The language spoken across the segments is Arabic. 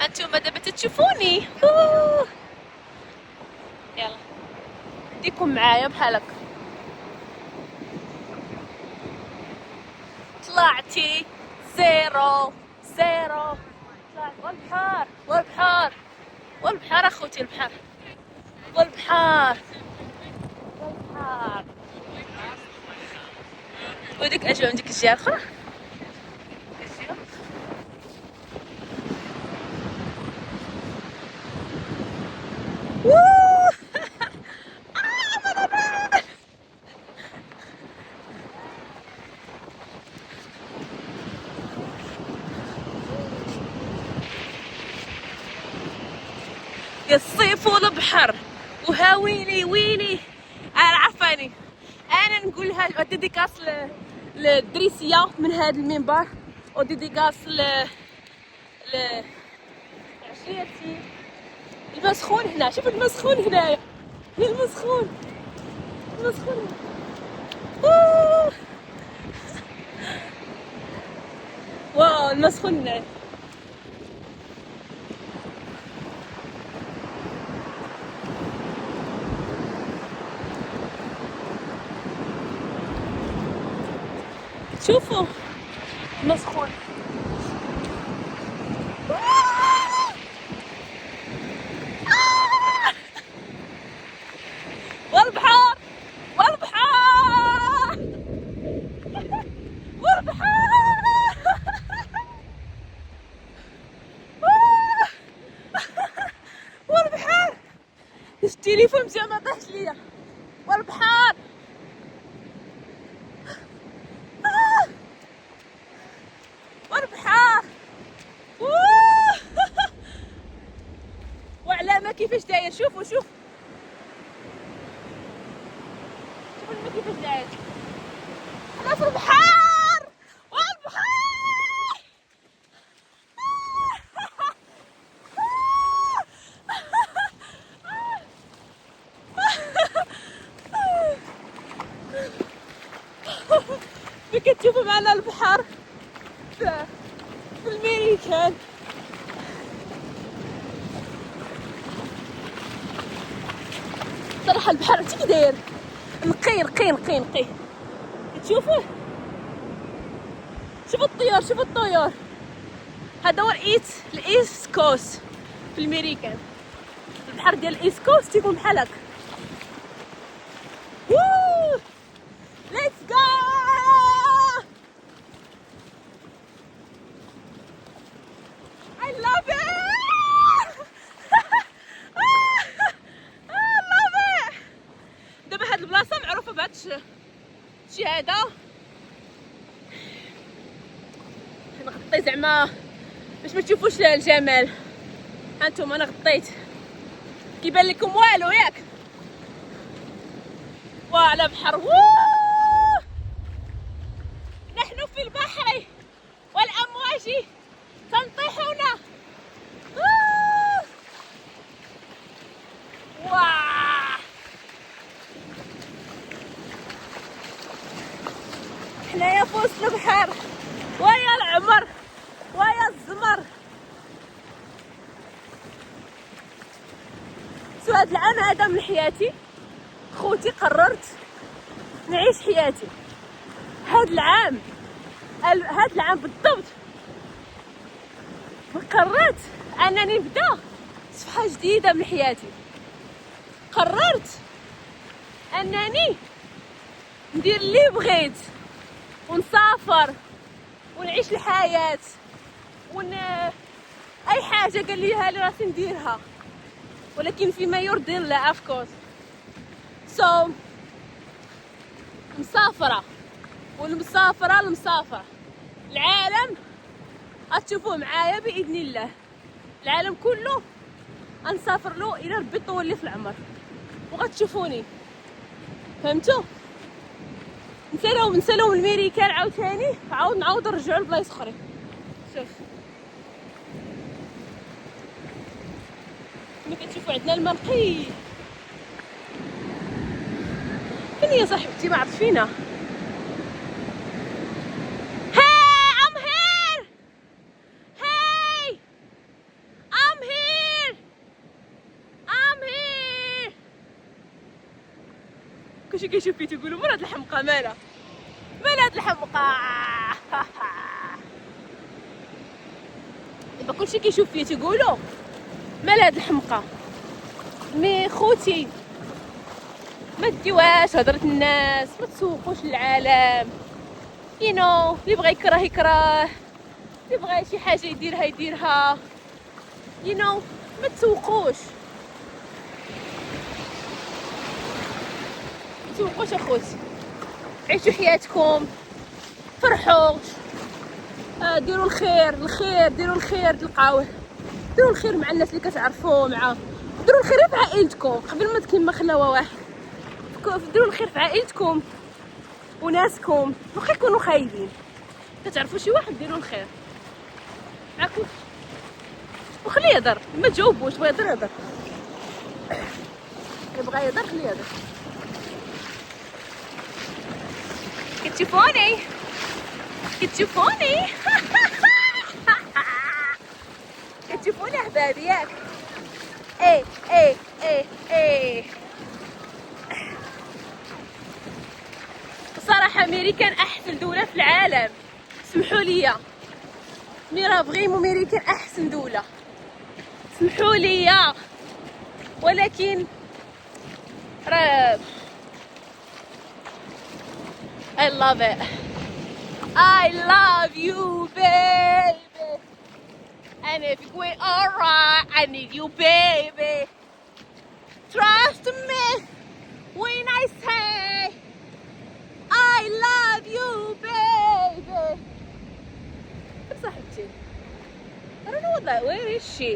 انتم دابا تتشوفوني. يلا نديكم معايا بحال هكا. طلعتي زيرو زيرو. طلعت والبحر والبحر والبحر اخوتي، البحر والبحر والبحر. وديك اجي عندك الجهه الاخرى. يا الصيف والبحر وها ويلي ويلي. انا عرفاني، انا نقولها ديديكاس للدريسيه من هذا المنبر، وديديكاس عشيرتي. الماء سخون هنا، شوف الماء سخون هنايا، الماء سخون الماء سخون. واو الماء سخون هنايا. شوفوا الماء سخون. والبحر والبحر والبحر. والبحر التليفون جا ما طاحش ليا. والبحر والبحر. وعلامة كيفاش داير، شوفوا شوف الماء كيفاش داير. انا في البحر والبحر. كتشوفوا معنا البحر في الميريكان. صراحة البحر عرفتي كي داير، نقي نقي نقي نقي. تشوفوه، شوفوا الطيور شوفوا الطيور. هذا هو الايست كوست في الميريكان. البحر ديال الايست كوست تيكون بحال هكا. ليتس جو. I love it. I love it. دابا هاد البلاصه معروفه بهاد الشي هذا. نغطي زعما باش ما تشوفوش الجمال. هانتوما انا غطيت، كيبان لكم والو ياك. وعلى بحر. نحن في البحر والامواج تنطحنا. حنايا في وسط البحر، ويا العمر ويا الزمر. سو هاد العام هذا من حياتي خوتي قررت نعيش حياتي. هاد العام بالضبط قررت انني نبدا صفحه جديده من حياتي. قررت انني ندير اللي بغيت ونسافر ونعيش الحياه اي حاجه قال لي لي راسي نديرها، ولكن فيما يرضي الله اوف كورس. سو مسافره والمسافره المسافره. العالم غتشوفوه معايا باذن الله، العالم كله غنسافر له الى ربي طول لي في العمر، وغتشوفوني. فهمتوا؟ نسالو الميريكان عاوتاني، نعاود نرجعو لبلايص اخرين. شوف ملي كتشوفوا عندنا الماء نقي. فين هي صاحبتي؟ ما عرفت فينا. كلشي كيشوف فيه تيقولوا مرا هاد الحمقى مالها هاد الحمقى. دابا كلشي كيشوف فيه تيقولوا مال هاد الحمقى. مي خوتي ما ديوهاش هضره الناس، ما تسوقوش للعالم. اللي بغى يكره يكره، اللي بغى شي حاجه يديرها ما تسوقوش اخوتي. عيشوا حياتكم، فرحوا، ديروا الخير ديروا الخير تلقاوه. ديروا الخير مع الناس اللي كتعرفوا معاه، ديروا الخير في عائلتكم قبل ما كيما خلاوه واحد. ديروا الخير في عائلتكم وناسكم، واخا يكونوا خايبين كتعرفوا شي واحد ديروا الخير معاكم. وخليه يهضر، ما تجاوبوش، بغا يهضر يهضر، بغا يهضر خليه يهضر. كتشوفوني كتشوفوني احبابي ياك؟ ايه بصراحه امريكان احسن دوله في العالم، سمحوا لي ميرا فغيمون امريكان احسن دوله، سمحوا لي، ولكن راه I love it. I love you, baby. And if you're going alright, I need you, baby. Trust me when I say I love you, baby. صاحبتي I don't know what that. Where is she?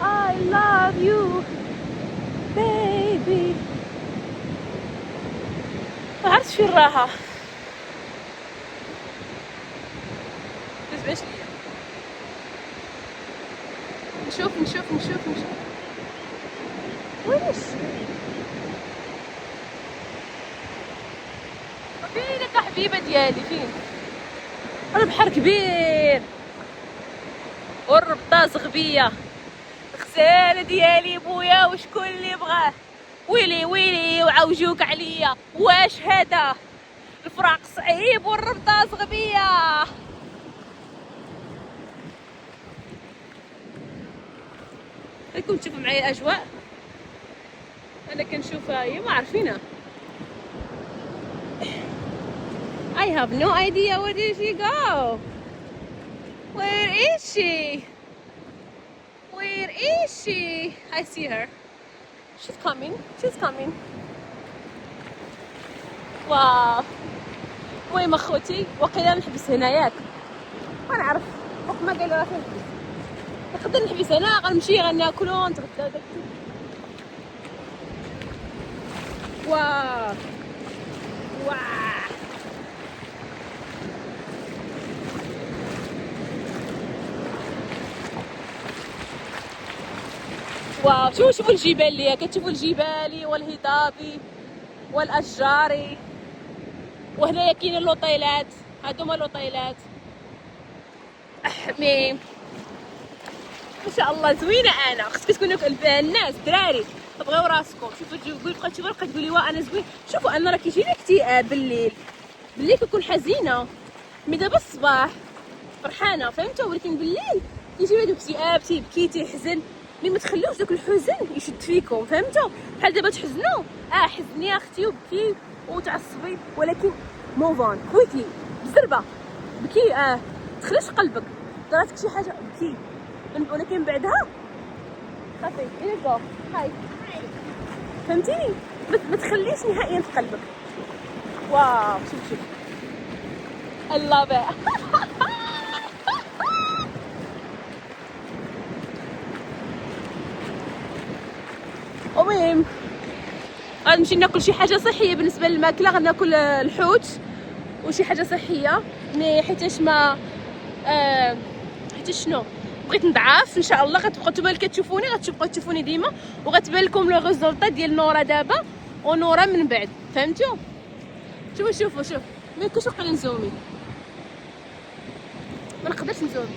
I love you, baby. ما عرفتش فين راها. باش ليا نشوف وين فينك يا حبيبه ديالي؟ فين؟ البحر كبير والربطه زغبيه، الغزاله ديالي بويا وشكون اللي بغاه؟ ويلي وعوجوك عليا، واش هذا الفراق صعيب والربطه زغبيه. راكم تشوفوا معايا الاجواء، انا كنشوفها هي ما عارفينها. I have no idea where did she go. Where is she? I see her. She's coming. واو. المهم اخوتي وقيلا نحبس هنا ياك، ما نعرف وقت ما قال راسي نحبس، نقدر نحبس هنا غنمشي غناكلو نتغدى داكشي. واو شوفوا الجبال اللي كتشوفوا الجبال والهضاب والاشجار، وهنايا كاين اللوطيلات، هادوما اللوطيلات. مي ما شاء الله زوينه. انا خصك تكونوا الناس الدراري بغيو راسكم. شوفوا بقى تقولي وا انا زوين. شوفوا انا راه كيجيني اكتئاب بالليل كنكون حزينه، مي دابا الصباح فرحانه، فهمتوا؟ ولكن بالليل كيجي هذا الاكتئاب، تيبكي تيحزن. مي ما تخليوش داك الحزن يشد فيكم، فهمتوا؟ بحال دابا تحزنوا حزني يا اختي وبكي وتعصبي، ولكن موفون كويكلي بزربه بكي، تخليش قلبك دراتك شي حاجه بكي، ولكن بعدها صافي يلقى هاي، فهمتيني؟ ما تخليش نهائيا في قلبك. واو شوف I love it. المهم غنمشي ناكل شي حاجه صحيه. بالنسبه للماكله غناكل الحوت وشي حاجه صحيه، مي حيتاش ما حيتاش شنو بغيت نضعف ان شاء الله. غتبقاو نتوما اللي كتشوفوني غتبقاو تشوفوني ديما، وغتبان لكم لو ريزولطا ديال نورا دابا ونورا من بعد، فهمتوا؟ شوف مي كنتش نقدر نزومي، ما نقدرش نزومي.